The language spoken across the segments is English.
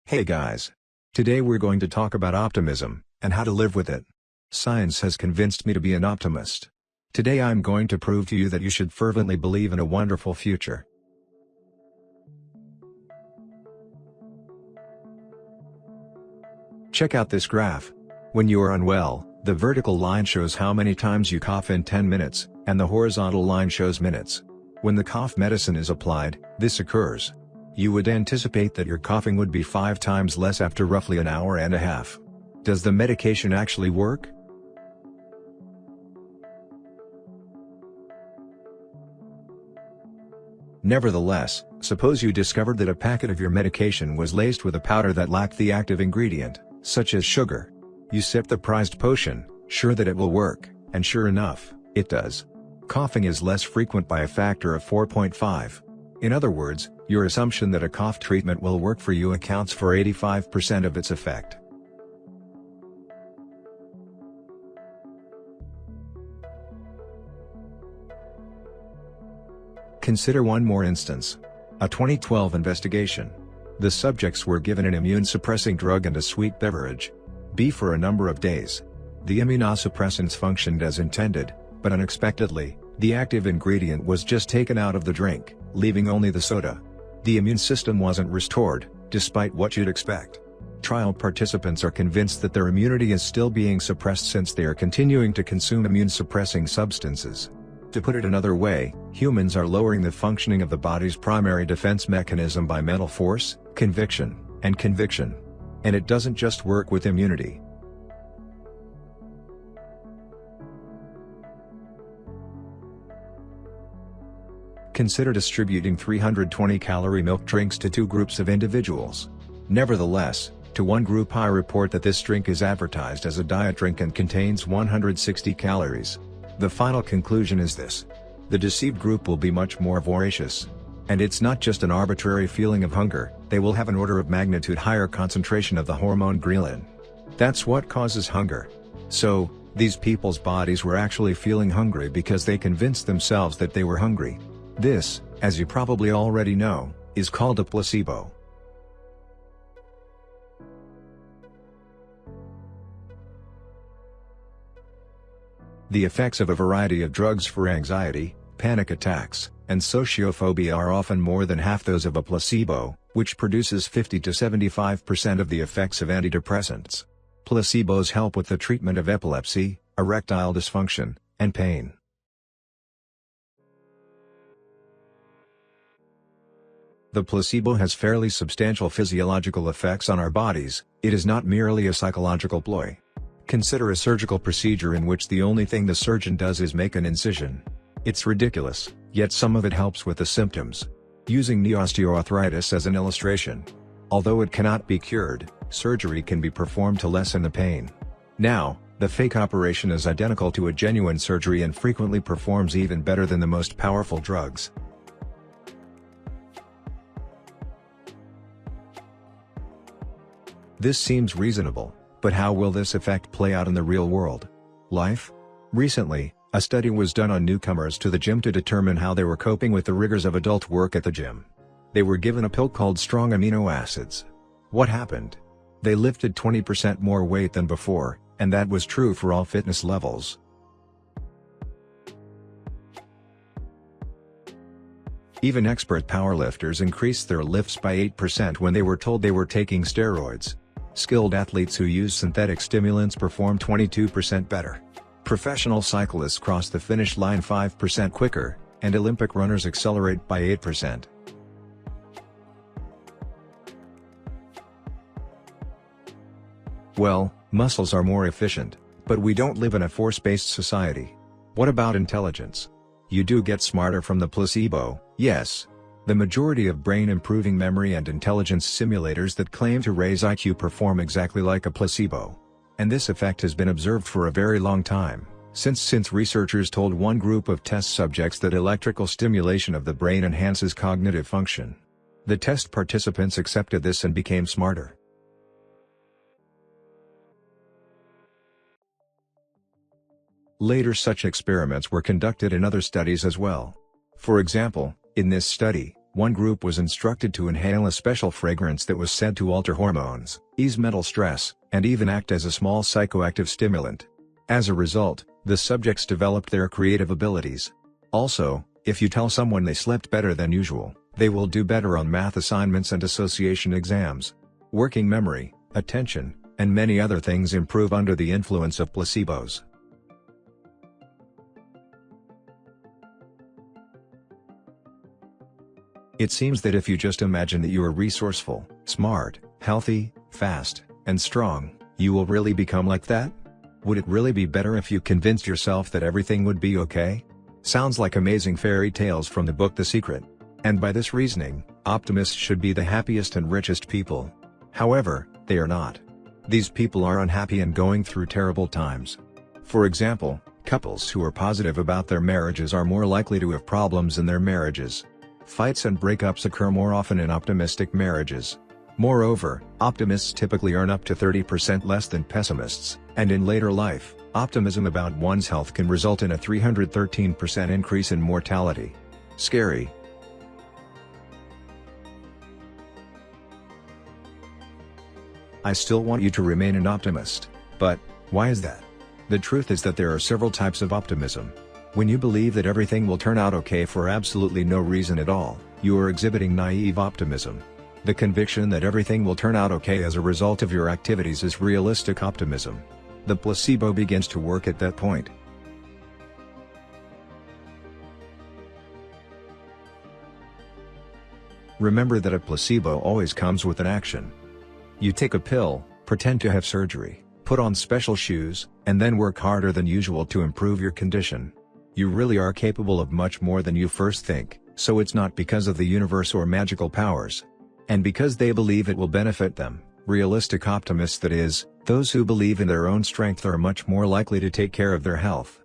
Hey guys! Today we're going to talk about optimism, and how to live with it. Science has convinced me to be an optimist. Today I'm going to prove to you that you should fervently believe in a wonderful future. Check out this graph. When you are unwell, the vertical line shows how many times you cough in 10 minutes, and the horizontal line shows minutes. When the cough medicine is applied, this occurs. You would anticipate that your coughing would be 5 times less after roughly an hour and a half. Does the medication actually work? Nevertheless, suppose you discovered that a packet of your medication was laced with a powder that lacked the active ingredient, such as sugar. You sip the prized potion, sure that it will work, and sure enough, it does. Coughing is less frequent by a factor of 4.5. In other words, your assumption that a cough treatment will work for you accounts for 85% of its effect. Consider one more instance. A 2012 investigation. The subjects were given an immune-suppressing drug and a sweet beverage. B for a number of days. The immunosuppressants functioned as intended, but unexpectedly, the active ingredient was just taken out of the drink, leaving only the soda. The immune system wasn't restored, despite what you'd expect. Trial participants are convinced that their immunity is still being suppressed since they are continuing to consume immune-suppressing substances. To put it another way, humans are lowering the functioning of the body's primary defense mechanism by mental force, conviction, and conviction. And it doesn't just work with immunity. Consider distributing 320-calorie milk drinks to 2 groups of individuals. Nevertheless, to one group I report that this drink is advertised as a diet drink and contains 160 calories. The final conclusion is this. The deceived group will be much more voracious. And it's not just an arbitrary feeling of hunger, they will have an order of magnitude higher concentration of the hormone ghrelin. That's what causes hunger. So, these people's bodies were actually feeling hungry because they convinced themselves that they were hungry. This, as you probably already know, is called a placebo. The effects of a variety of drugs for anxiety, panic attacks, and sociophobia are often more than half those of a placebo, which produces 50 to 75% of the effects of antidepressants. Placebos help with the treatment of epilepsy, erectile dysfunction, and pain. The placebo has fairly substantial physiological effects on our bodies. It is not merely a psychological ploy. Consider a surgical procedure in which the only thing the surgeon does is make an incision. It's ridiculous, yet some of it helps with the symptoms. Using knee osteoarthritis as an illustration. Although it cannot be cured, surgery can be performed to lessen the pain. Now, the fake operation is identical to a genuine surgery and frequently performs even better than the most powerful drugs. This seems reasonable, but how will this effect play out in the real world? Life? Recently, a study was done on newcomers to the gym to determine how they were coping with the rigors of adult work at the gym. They were given a pill called strong amino acids. What happened? They lifted 20% more weight than before, and that was true for all fitness levels. Even expert powerlifters increased their lifts by 8% when they were told they were taking steroids. Skilled athletes who use synthetic stimulants perform 22% better. Professional cyclists cross the finish line 5% quicker, and Olympic runners accelerate by 8%. Well, muscles are more efficient, but we don't live in a force-based society. What about intelligence? You do get smarter from the placebo, yes. The majority of brain-improving memory and intelligence simulators that claim to raise IQ perform exactly like a placebo. And this effect has been observed for a very long time, since researchers told one group of test subjects that electrical stimulation of the brain enhances cognitive function. The test participants accepted this and became smarter. Later such experiments were conducted in other studies as well. For example, in this study, One group was instructed to inhale a special fragrance that was said to alter hormones, ease mental stress, and even act as a small psychoactive stimulant. As a result, the subjects developed their creative abilities. Also, if you tell someone they slept better than usual, they will do better on math assignments and association exams. Working memory, attention, and many other things improve under the influence of placebos. It seems that if you just imagine that you are resourceful, smart, healthy, fast, and strong, you will really become like that? Would it really be better if you convinced yourself that everything would be okay? Sounds like amazing fairy tales from the book The Secret. And by this reasoning, optimists should be the happiest and richest people. However, they are not. These people are unhappy and going through terrible times. For example, couples who are positive about their marriages are more likely to have problems in their marriages. Fights and breakups occur more often in optimistic marriages. Moreover, optimists typically earn up to 30% less than pessimists, and in later life, optimism about one's health can result in a 313% increase in mortality. Scary. I still want you to remain an optimist, but why is that? The truth is that there are several types of optimism. When you believe that everything will turn out okay for absolutely no reason at all, you are exhibiting naive optimism. The conviction that everything will turn out okay as a result of your activities is realistic optimism. The placebo begins to work at that point. Remember that a placebo always comes with an action. You take a pill, pretend to have surgery, put on special shoes, and then work harder than usual to improve your condition. You really are capable of much more than you first think, so it's not because of the universe or magical powers. And because they believe it will benefit them, realistic optimists, that is, those who believe in their own strength, are much more likely to take care of their health.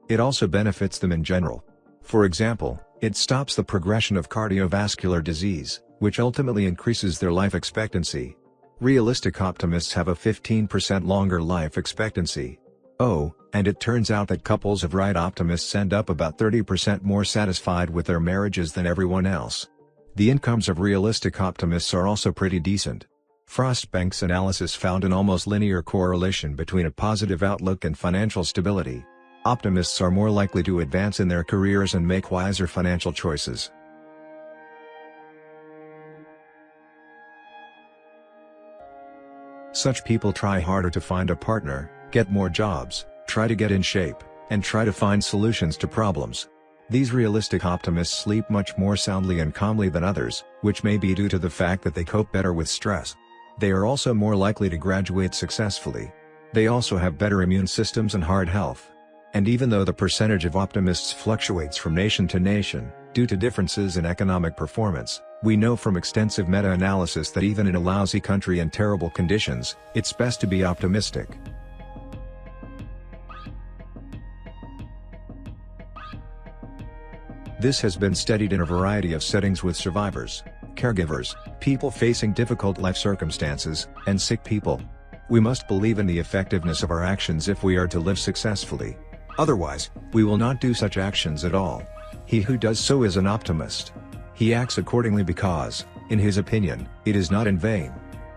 It also benefits them in general. For example, it stops the progression of cardiovascular disease, which ultimately increases their life expectancy. Realistic optimists have a 15% longer life expectancy. Oh, and it turns out that couples of right optimists end up about 30% more satisfied with their marriages than everyone else. The incomes of realistic optimists are also pretty decent. Frostbank's analysis found an almost linear correlation between a positive outlook and financial stability. Optimists are more likely to advance in their careers and make wiser financial choices. Such people try harder to find a partner, get more jobs, try to get in shape, and try to find solutions to problems. These realistic optimists sleep much more soundly and calmly than others, which may be due to the fact that they cope better with stress. They are also more likely to graduate successfully. They also have better immune systems and heart health. And even though the percentage of optimists fluctuates from nation to nation, due to differences in economic performance, we know from extensive meta-analysis that even in a lousy country and terrible conditions, it's best to be optimistic. This has been studied in a variety of settings with survivors, caregivers, people facing difficult life circumstances, and sick people. We must believe in the effectiveness of our actions if we are to live successfully. Otherwise, we will not do such actions at all. He who does so is an optimist. He acts accordingly because, in his opinion, it is not in vain.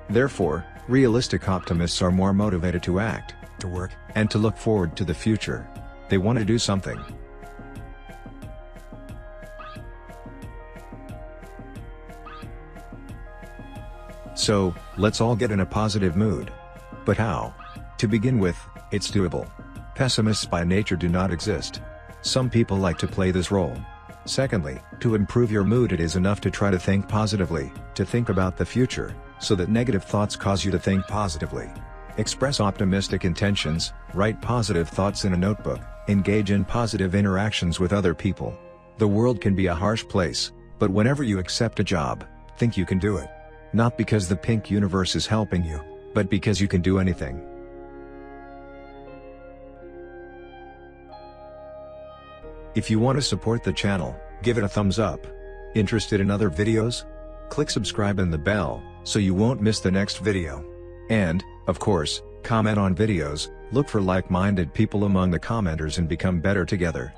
Therefore, realistic optimists are more motivated to act, to work, and to look forward to the future. They want to do something. So, let's all get in a positive mood. But how? To begin with, it's doable. Pessimists by nature do not exist. Some people like to play this role. Secondly, to improve your mood, it is enough to try to think positively, to think about the future, so that negative thoughts cause you to think positively. Express optimistic intentions, write positive thoughts in a notebook, engage in positive interactions with other people. The world can be a harsh place, but whenever you accept a job, think you can do it. Not because the pink universe is helping you, but because you can do anything. If you want to support the channel, give it a thumbs up. Interested in other videos? Click subscribe and the bell, so you won't miss the next video. And, of course, comment on videos, Look for like-minded people among the commenters and become better together.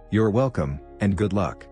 You're welcome, and good luck.